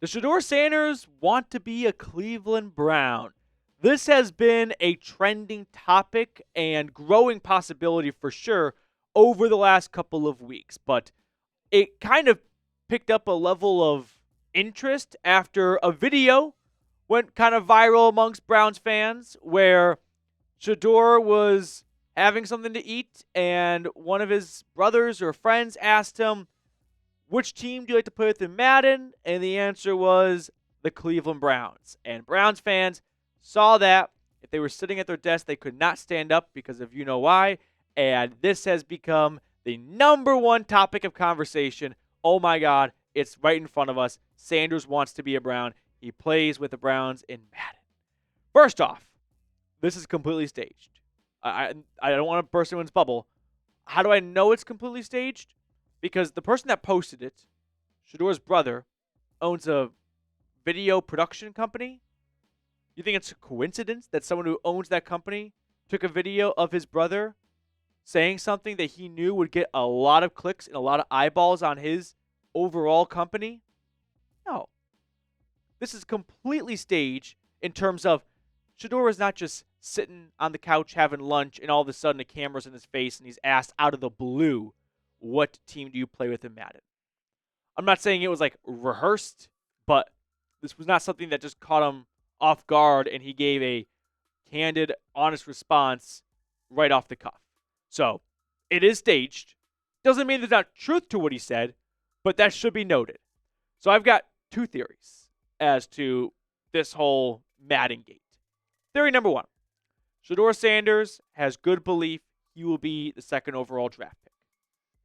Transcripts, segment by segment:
Does Shedeur Sanders want to be a Cleveland Brown? This has been a trending topic and growing possibility for sure over the last couple of weeks, but it kind of picked up a level of interest after a video went kind of viral amongst Browns fans where Shedeur was having something to eat and one of his brothers or friends asked him, which team do you like to play with in Madden? And the answer was the Cleveland Browns. And Browns fans saw that. If they were sitting at their desk, they could not stand up because of you know why. And this has become the number one topic of conversation. Oh my God, it's right in front of us. Sanders wants to be a Brown. He plays with the Browns in Madden. First off, this is completely staged. I don't want to burst anyone's bubble. How do I know it's completely staged? Because the person that posted it, Shedeur's brother, owns a video production company. You think it's a coincidence that someone who owns that company took a video of his brother saying something that he knew would get a lot of clicks and a lot of eyeballs on his overall company? No. This is completely staged in terms of Shedeur is not just sitting on the couch having lunch and all of a sudden a camera's in his face and he's asked out of the blue, what team do you play with in Madden? I'm not saying it was like rehearsed, but this was not something that just caught him off guard and he gave a candid, honest response right off the cuff. So it is staged. Doesn't mean there's not truth to what he said, but that should be noted. So I've got two theories as to this whole Madden gate. Theory number one, Shedeur Sanders has good belief he will be the second overall draft pick.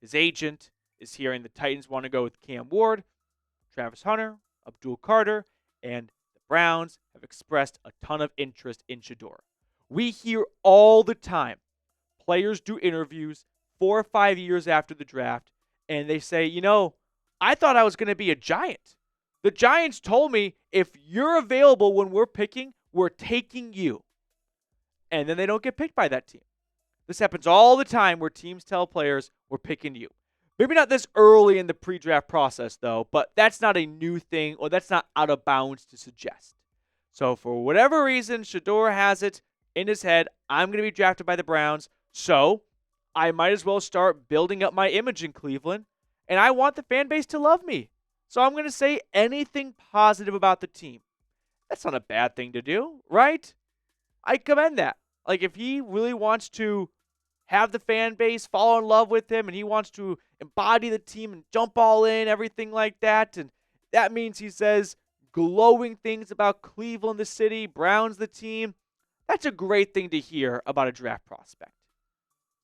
His agent is hearing the Titans want to go with Cam Ward, Travis Hunter, Abdul Carter, and the Browns have expressed a ton of interest in Shedeur. We hear all the time players do interviews 4 or 5 years after the draft, and they say, I thought I was going to be a Giant. The Giants told me, if you're available when we're picking, we're taking you. And then they don't get picked by that team. This happens all the time where teams tell players, we're picking you. Maybe not this early in the pre-draft process, though, but that's not a new thing, or that's not out of bounds to suggest. So for whatever reason, Shedeur has it in his head, I'm going to be drafted by the Browns, so I might as well start building up my image in Cleveland, and I want the fan base to love me. So I'm going to say anything positive about the team. That's not a bad thing to do, right? I commend that. Like, if he really wants to have the fan base fall in love with him and he wants to embody the team and jump all in, everything like that, and that means he says glowing things about Cleveland, the city, Browns, the team, that's a great thing to hear about a draft prospect.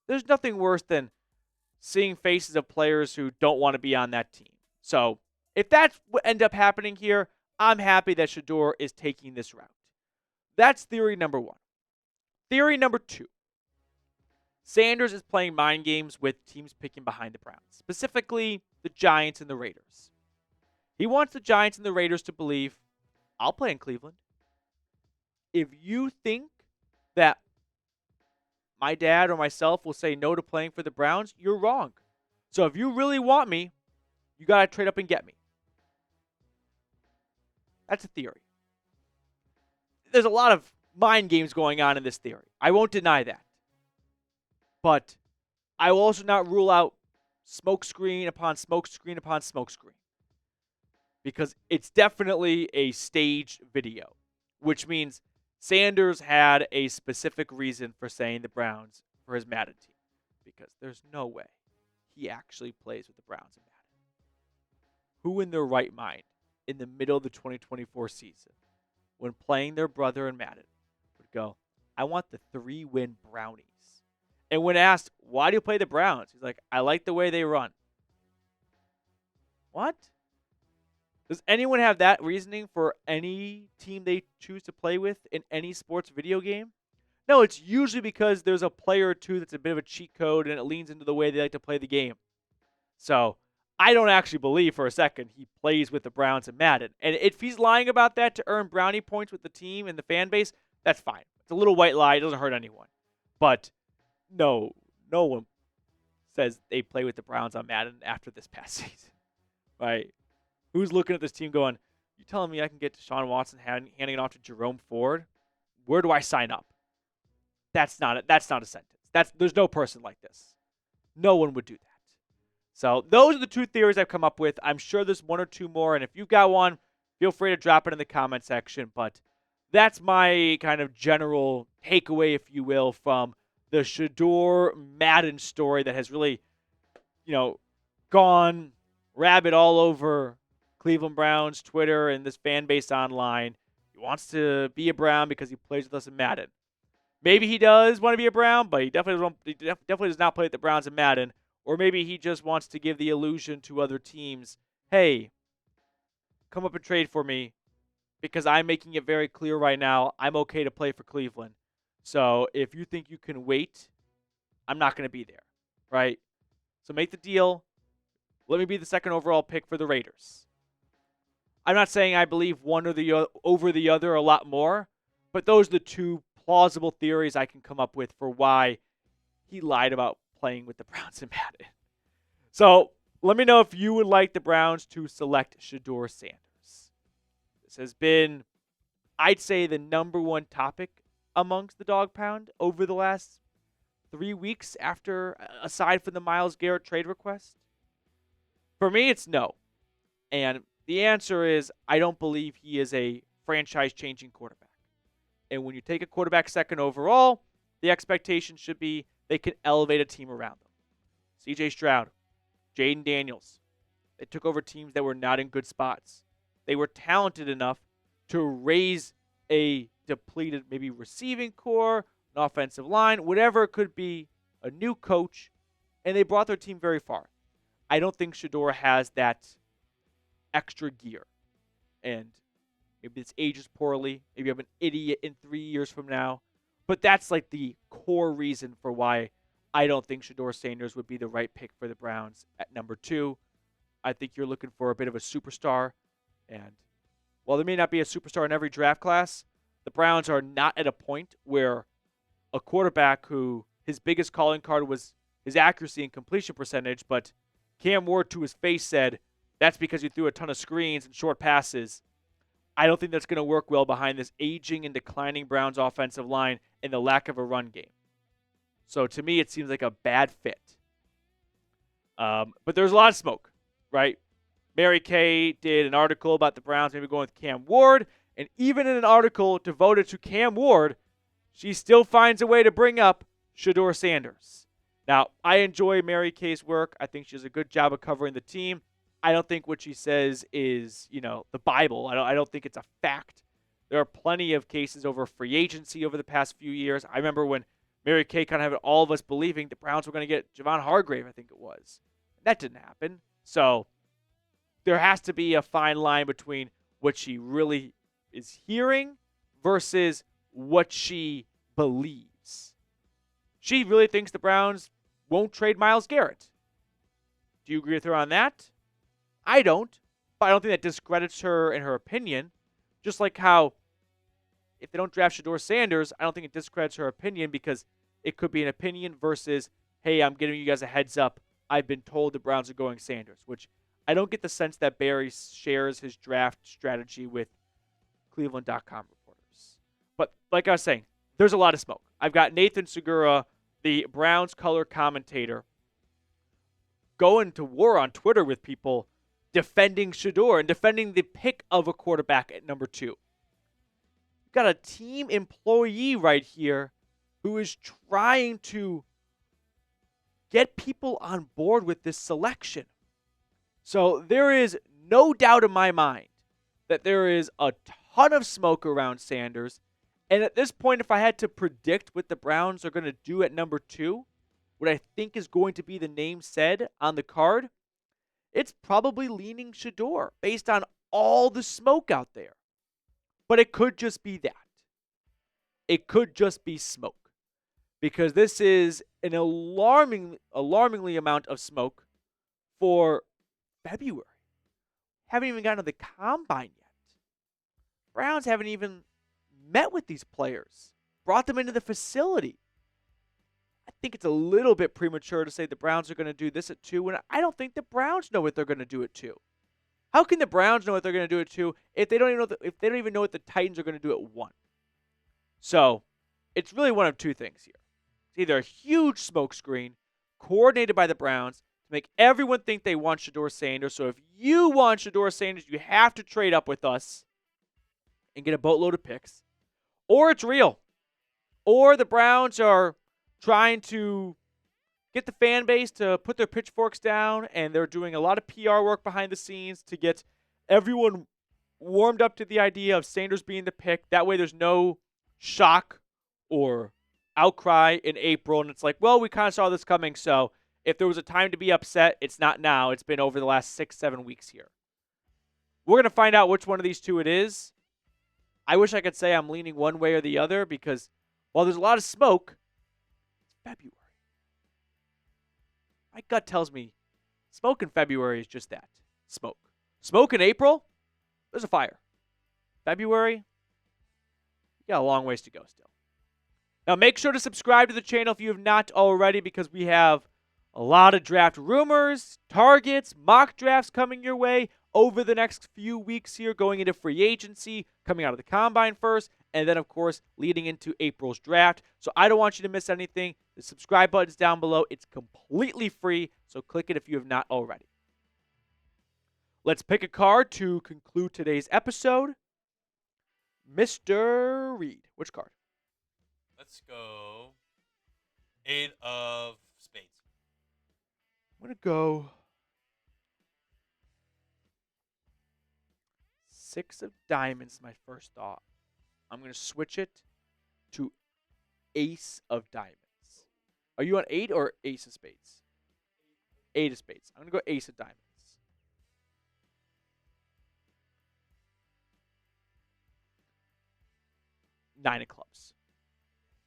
There's nothing worse than seeing faces of players who don't want to be on that team. So if that's what ended up happening here, I'm happy that Shedeur is taking this route. That's theory number one. Theory number two. Sanders is playing mind games with teams picking behind the Browns, specifically the Giants and the Raiders. He wants the Giants and the Raiders to believe, I'll play in Cleveland. If you think that my dad or myself will say no to playing for the Browns, you're wrong. So if you really want me, you got to trade up and get me. That's a theory. There's a lot of mind games going on in this theory. I won't deny that. But I will also not rule out smoke screen upon smoke screen upon smoke screen. Because it's definitely a staged video, which means Sanders had a specific reason for saying the Browns for his Madden team. Because there's no way he actually plays with the Browns in Madden. Who in their right mind, in the middle of the 2024 season, when playing their brother in Madden, would go, I want the 3-win Brownies. And when asked, why do you play the Browns? He's like, I like the way they run. What? Does anyone have that reasoning for any team they choose to play with in any sports video game? No, it's usually because there's a player or two that's a bit of a cheat code and it leans into the way they like to play the game. So I don't actually believe for a second he plays with the Browns in Madden. And if he's lying about that to earn brownie points with the team and the fan base, that's fine. It's a little white lie. It doesn't hurt anyone. But no one says they play with the Browns on Madden after this past season. Right? Who's looking at this team going, You telling me I can get Deshaun Watson handing it off to Jerome Ford? Where do I sign up? That's not it. That's not a sentence. There's no person like this. No one would do that. So those are the two theories I've come up with. I'm sure there's one or two more, and if you've got one, feel free to drop it in the comment section. But that's my kind of general takeaway, if you will, from the Shedeur Madden story that has really, gone rabid all over Cleveland Browns Twitter and this fan base online. He wants to be a Brown because he plays with us in Madden. Maybe he does want to be a Brown, but he definitely does not play with the Browns in Madden. Or maybe he just wants to give the illusion to other teams, hey, come up and trade for me because I'm making it very clear right now I'm okay to play for Cleveland. So if you think you can wait, I'm not going to be there, right? So make the deal. Let me be the second overall pick for the Raiders. I'm not saying I believe one or over the other a lot more, but those are the two plausible theories I can come up with for why he lied about playing with the Browns in Madden. So let me know if you would like the Browns to select Shedeur Sanders. This has been, I'd say, the number one topic amongst the Dawg Pound over the last 3 weeks aside from the Myles Garrett trade request. For me, it's no. And the answer is I don't believe he is a franchise-changing quarterback. And when you take a quarterback second overall, the expectation should be they can elevate a team around them. C.J. Stroud, Jaden Daniels, they took over teams that were not in good spots. They were talented enough to raise a depleted maybe receiving core, an offensive line, whatever it could be, a new coach, and they brought their team very far. I don't think Shedeur has that extra gear. And maybe this ages poorly. Maybe I'm an idiot in 3 years from now. But that's like the core reason for why I don't think Shedeur Sanders would be the right pick for the Browns at number 2. I think you're looking for a bit of a superstar. And while there may not be a superstar in every draft class, the Browns are not at a point where a quarterback who his biggest calling card was his accuracy and completion percentage, but Cam Ward to his face said, that's because you threw a ton of screens and short passes. I don't think that's going to work well behind this aging and declining Browns offensive line and the lack of a run game. So to me, it seems like a bad fit. But there's a lot of smoke, right? Mary Kay did an article about the Browns maybe going with Cam Ward, and even in an article devoted to Cam Ward, she still finds a way to bring up Shedeur Sanders. Now, I enjoy Mary Kay's work. I think she does a good job of covering the team. I don't think what she says is, the Bible. I don't think it's a fact. There are plenty of cases over free agency over the past few years. I remember when Mary Kay kind of had all of us believing the Browns were going to get Javon Hargrave, I think it was. That didn't happen. So there has to be a fine line between what she really is hearing versus what she believes. She really thinks the Browns won't trade Myles Garrett. Do you agree with her on that? I don't, but I don't think that discredits her in her opinion. Just like how if they don't draft Shedeur Sanders, I don't think it discredits her opinion because it could be an opinion versus, hey, I'm giving you guys a heads up. I've been told the Browns are going Sanders, which I don't get the sense that Barry shares his draft strategy with Cleveland.com reporters. But like I was saying, there's a lot of smoke. I've got Nathan Segura, the Browns color commentator, going to war on Twitter with people defending Shedeur and defending the pick of a quarterback at number 2. You've got a team employee right here who is trying to get people on board with this selection. So there is no doubt in my mind that there is a ton of smoke around Sanders. And at this point, if I had to predict what the Browns are going to do at number 2, what I think is going to be the name said on the card, it's probably leaning Shedeur based on all the smoke out there. But it could just be that. It could just be smoke. Because this is an alarmingly amount of smoke for February. Haven't even gotten to the combine yet. Browns haven't even met with these players. Brought them into the facility. I think it's a little bit premature to say the Browns are going to do this at 2, and I don't think the Browns know what they're going to do at 2. How can the Browns know what they're going to do at 2 if they don't even know what the Titans are going to do at 1? So it's really one of two things here. It's either a huge smokescreen coordinated by the Browns to make everyone think they want Shedeur Sanders. So if you want Shedeur Sanders, you have to trade up with us and get a boatload of picks. Or it's real. Or the Browns are trying to get the fan base to put their pitchforks down, and they're doing a lot of PR work behind the scenes to get everyone warmed up to the idea of Sanders being the pick. That way there's no shock or outcry in April, and it's like, well, we kind of saw this coming, so if there was a time to be upset, it's not now. It's been over the last 6-7 weeks here. We're going to find out which one of these two it is. I wish I could say I'm leaning one way or the other because while there's a lot of smoke, it's February. My gut tells me smoke in February is just that, smoke. Smoke in April, there's a fire. February, you got a long ways to go still. Now make sure to subscribe to the channel if you have not already because we have a lot of draft rumors, targets, mock drafts coming your way over the next few weeks here, going into free agency, coming out of the combine first, and then, of course, leading into April's draft. So I don't want you to miss anything. The subscribe button's down below. It's completely free, so click it if you have not already. Let's pick a card to conclude today's episode. Mr. Reed, which card? Let's go 8 of spades. I'm going to go 6 of diamonds, my first thought. I'm going to switch it to ace of diamonds. Are you on 8 or ace of spades? 8 of spades. I'm going to go ace of diamonds. 9 of clubs.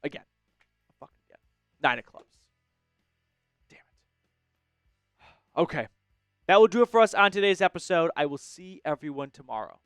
Again. Fucking again. 9 of clubs. Damn it. Okay. That will do it for us on today's episode. I will see everyone tomorrow.